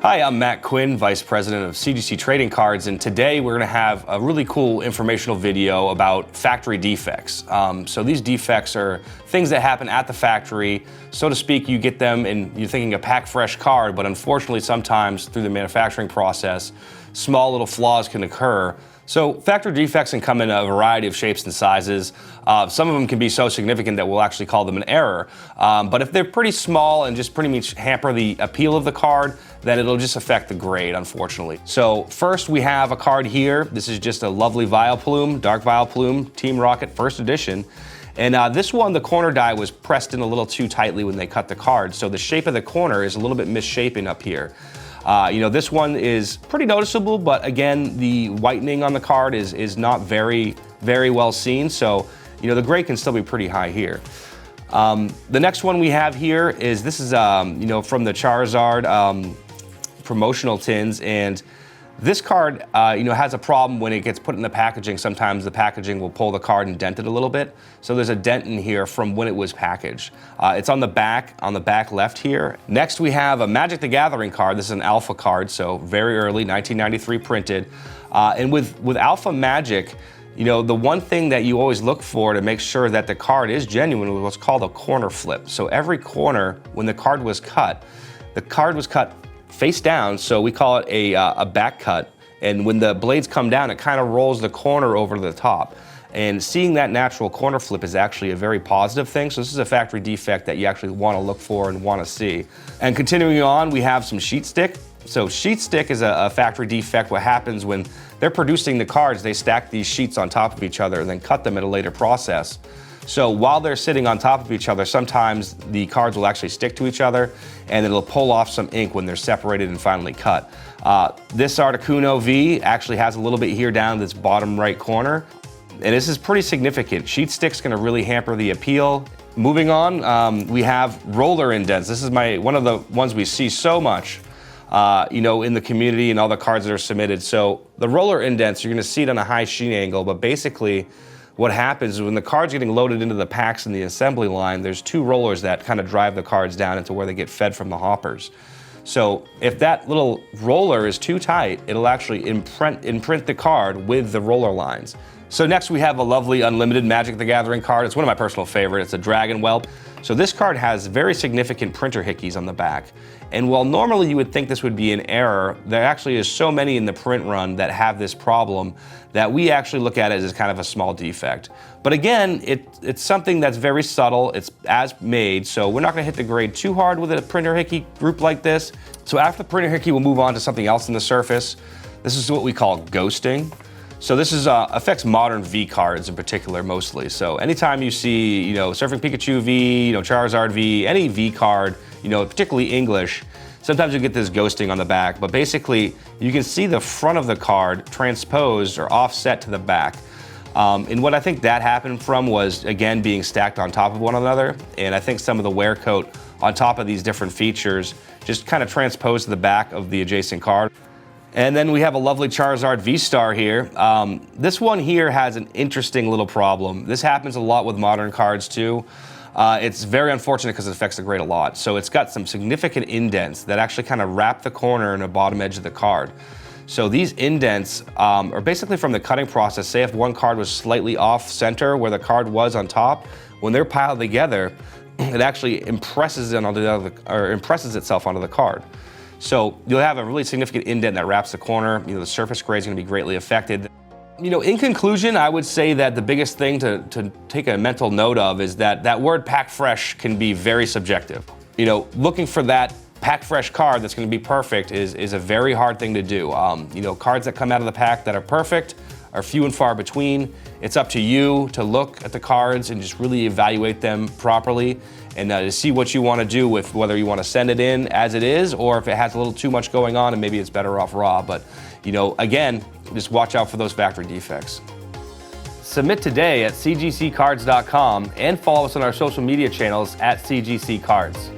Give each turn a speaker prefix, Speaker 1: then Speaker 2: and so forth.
Speaker 1: Hi, I'm Matt Quinn, Vice President of CGC Trading Cards, and today we're going to have a really cool informational video about factory defects. So these defects are things that happen at the factory. So to speak, you get them and you're thinking a pack fresh card, but unfortunately sometimes through the manufacturing process, small little flaws can occur. So factory defects can come in a variety of shapes and sizes. Some of them can be so significant that we'll actually call them an error. But if they're pretty small and just pretty much hamper the appeal of the card, then it'll just affect the grade, unfortunately. So first we have a card here. This is just a lovely Vileplume, Dark Vileplume, Team Rocket First Edition. And this one, the corner die was pressed in a little too tightly when they cut the card. So the shape of the corner is a little bit misshapen up here. This one is pretty noticeable, but again, the whitening on the card is not very well seen. So, the grade can still be pretty high here. The next one we have here is, this is, from the Charizard promotional tins, and this card, has a problem when it gets put in the packaging. Sometimes the packaging will pull the card and dent it a little bit. So there's a dent in here from when it was packaged. It's on the back left here. Next we have a Magic the Gathering card. This is an alpha card, so very early, 1993 printed. And with alpha Magic, the one thing that you always look for to make sure that the card is genuine is what's called a corner flip. So every corner, when the card was cut face down, so we call it a back cut. And when the blades come down, it kind of rolls the corner over to the top. And seeing that natural corner flip is actually a very positive thing. So this is a factory defect that you actually want to look for and want to see. And continuing on, we have some sheet stick. So sheet stick is a factory defect. What happens when they're producing the cards, they stack these sheets on top of each other and then cut them in a later process. So while they're sitting on top of each other, sometimes the cards will actually stick to each other and it'll pull off some ink when they're separated and finally cut. This Articuno V actually has a little bit here down this bottom right corner. And this is pretty significant. Sheet stick's gonna really hamper the appeal. Moving on, we have roller indents. This is one of the ones we see so much, in the community and all the cards that are submitted. So the roller indents, you're gonna see it on a high sheen angle, but basically what happens is when the card's getting loaded into the packs in the assembly line, there's two rollers that kind of drive the cards down into where they get fed from the hoppers. So if that little roller is too tight, it'll actually imprint the card with the roller lines. So next we have a lovely Unlimited Magic the Gathering card. It's one of my personal favorites. It's a Dragon Whelp. So this card has very significant printer hickeys on the back. And while normally you would think this would be an error, there actually is so many in the print run that have this problem that we actually look at it as kind of a small defect. But again, it's something that's very subtle. It's as made, so we're not gonna hit the grade too hard with a printer hickey group like this. So after the printer hickey, we'll move on to something else in the surface. This is what we call ghosting. So this affects modern V cards in particular mostly. So anytime you see, Surfing Pikachu V, Charizard V, any V card, particularly English, sometimes you get this ghosting on the back, but basically you can see the front of the card transposed or offset to the back. And what I think that happened from was, again, being stacked on top of one another. And I think some of the wear coat on top of these different features just kind of transposed to the back of the adjacent card. And then we have a lovely Charizard V-Star here. This one here has an interesting little problem. This happens a lot with modern cards too. It's very unfortunate because it affects the grade a lot. So it's got some significant indents that actually kind of wrap the corner and the bottom edge of the card. So these indents are basically from the cutting process. Say if one card was slightly off center where the card was on top, when they're piled together, it actually impresses itself onto the card. So you'll have a really significant indent that wraps the corner. The surface grade is going to be greatly affected. In conclusion, I would say that the biggest thing to take a mental note of is that word pack fresh can be very subjective. Looking for that pack fresh card that's going to be perfect is a very hard thing to do. Cards that come out of the pack that are perfect are few and far between. It's up to you to look at the cards and just really evaluate them properly and to see what you want to do with whether you want to send it in as it is or if it has a little too much going on and maybe it's better off raw. But, again, just watch out for those factory defects. Submit today at cgccards.com and follow us on our social media channels at CGC Cards.